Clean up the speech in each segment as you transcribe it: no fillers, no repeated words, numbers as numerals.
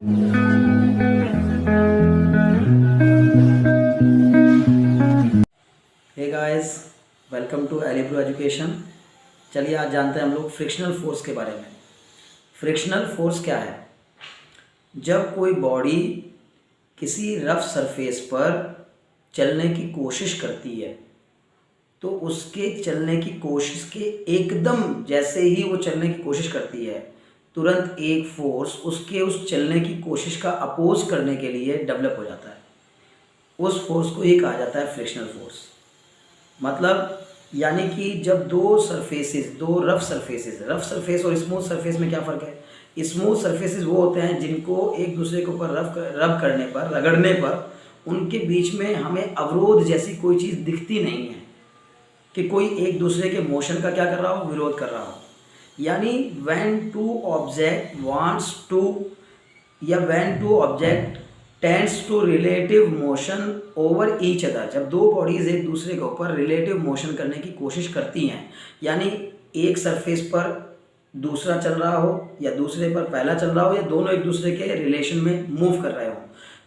Hey guys, welcome to Elibro Education. चलिए आज जानते हैं हम लोग फ्रिक्शनल फोर्स के बारे में। फ्रिक्शनल फोर्स क्या है? जब कोई बॉडी किसी रफ सरफेस पर चलने की कोशिश करती है तो उसके चलने की कोशिश के एकदम जैसे ही वो चलने की कोशिश करती है, तुरंत एक फोर्स उसके उस चलने की कोशिश का अपोज करने के लिए डेवलप हो जाता है। उस फोर्स को ही कहा जाता है फ्रिक्शनल फोर्स। मतलब यानी कि जब दो रफ सरफेस और स्मूथ सरफेस में क्या फ़र्क है? स्मूथ सरफेसेस वो होते हैं जिनको एक दूसरे के ऊपर रब करने पर, रगड़ने पर उनके बीच में हमें अवरोध जैसी कोई चीज़ दिखती नहीं है कि कोई एक दूसरे के मोशन का क्या कर रहा हो, विरोध कर रहा हो। यानी when two object tends to relative motion over each other, जब दो बॉडीज़ एक दूसरे के ऊपर रिलेटिव मोशन करने की कोशिश करती हैं, यानी एक सरफेस पर दूसरा चल रहा हो या दूसरे पर पहला चल रहा हो या दोनों एक दूसरे के रिलेशन में मूव कर रहे हो,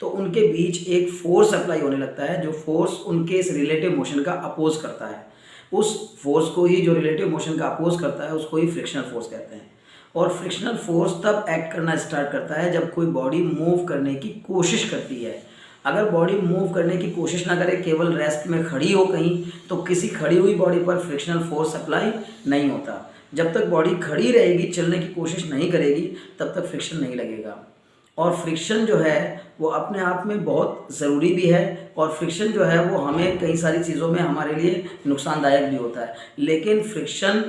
तो उनके बीच एक फोर्स अप्लाई होने लगता है जो फोर्स उनके इस रिलेटिव मोशन का अपोज करता है। उस फोर्स को ही, जो रिलेटिव मोशन का अपोज करता है, उसको ही फ्रिक्शनल फोर्स कहते हैं। और फ्रिक्शनल फोर्स तब एक्ट करना स्टार्ट करता है जब कोई बॉडी मूव करने की कोशिश करती है। अगर बॉडी मूव करने की कोशिश ना करे, केवल रेस्ट में खड़ी हो कहीं, तो किसी खड़ी हुई बॉडी पर फ्रिक्शनल फोर्स अप्लाई नहीं होता। जब तक बॉडी खड़ी रहेगी, चलने की कोशिश नहीं करेगी, तब तक फ्रिक्शन नहीं लगेगा। और फ्रिक्शन जो है वो अपने आप में बहुत ज़रूरी भी है, और फ्रिक्शन जो है वो हमें कई सारी चीज़ों में हमारे लिए नुकसानदायक भी होता है। लेकिन फ्रिक्शन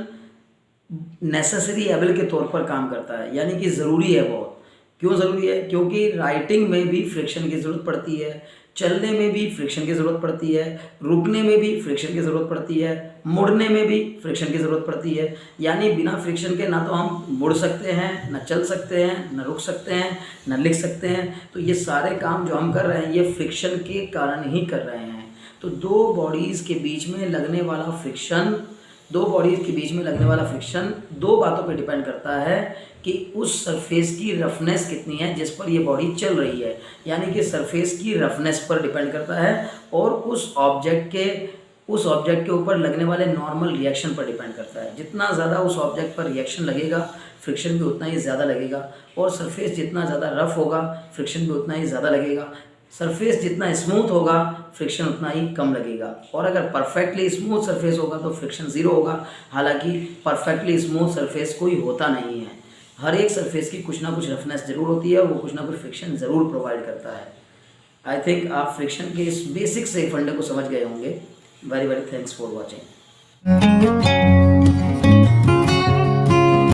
नेसेसरी एबल के तौर पर काम करता है, यानी कि ज़रूरी है बहुत। क्यों ज़रूरी है? क्योंकि राइटिंग में भी फ्रिक्शन की ज़रूरत पड़ती है, चलने में भी फ्रिक्शन की ज़रूरत पड़ती है, रुकने में भी फ्रिक्शन की ज़रूरत पड़ती है, मुड़ने में भी फ्रिक्शन की ज़रूरत पड़ती है। यानी बिना फ्रिक्शन के ना तो हम मुड़ सकते हैं, ना चल सकते हैं, ना रुक सकते हैं, ना लिख सकते हैं। तो ये सारे काम जो हम कर रहे हैं, ये फ्रिक्शन के कारण ही कर रहे हैं। तो दो बॉडीज़ के बीच में लगने वाला फ्रिक्शन दो बातों पे डिपेंड करता है कि उस सरफेस की रफनेस कितनी है जिस पर ये बॉडी चल रही है। यानी कि सरफेस की रफनेस पर डिपेंड करता है, और उस ऑब्जेक्ट के ऊपर लगने वाले नॉर्मल रिएक्शन पर डिपेंड करता है। जितना ज़्यादा उस ऑब्जेक्ट पर रिएक्शन लगेगा, फ्रिक्शन भी उतना ही ज़्यादा लगेगा। और सरफेस जितना ज़्यादा रफ होगा, फ्रिक्शन भी उतना ही ज़्यादा लगेगा। सरफेस जितना स्मूथ होगा, फ्रिक्शन उतना ही कम लगेगा। और अगर परफेक्टली स्मूथ सरफेस होगा तो फ्रिक्शन ज़ीरो होगा। हालांकि परफेक्टली स्मूथ सरफेस कोई होता नहीं है। हर एक सरफेस की कुछ ना कुछ रफनेस ज़रूर होती है, और वो कुछ ना कुछ फ्रिक्शन ज़रूर प्रोवाइड करता है। आई थिंक आप फ्रिक्शन के इस बेसिक से फंडे को समझ गए होंगे। Very very thanks for watching.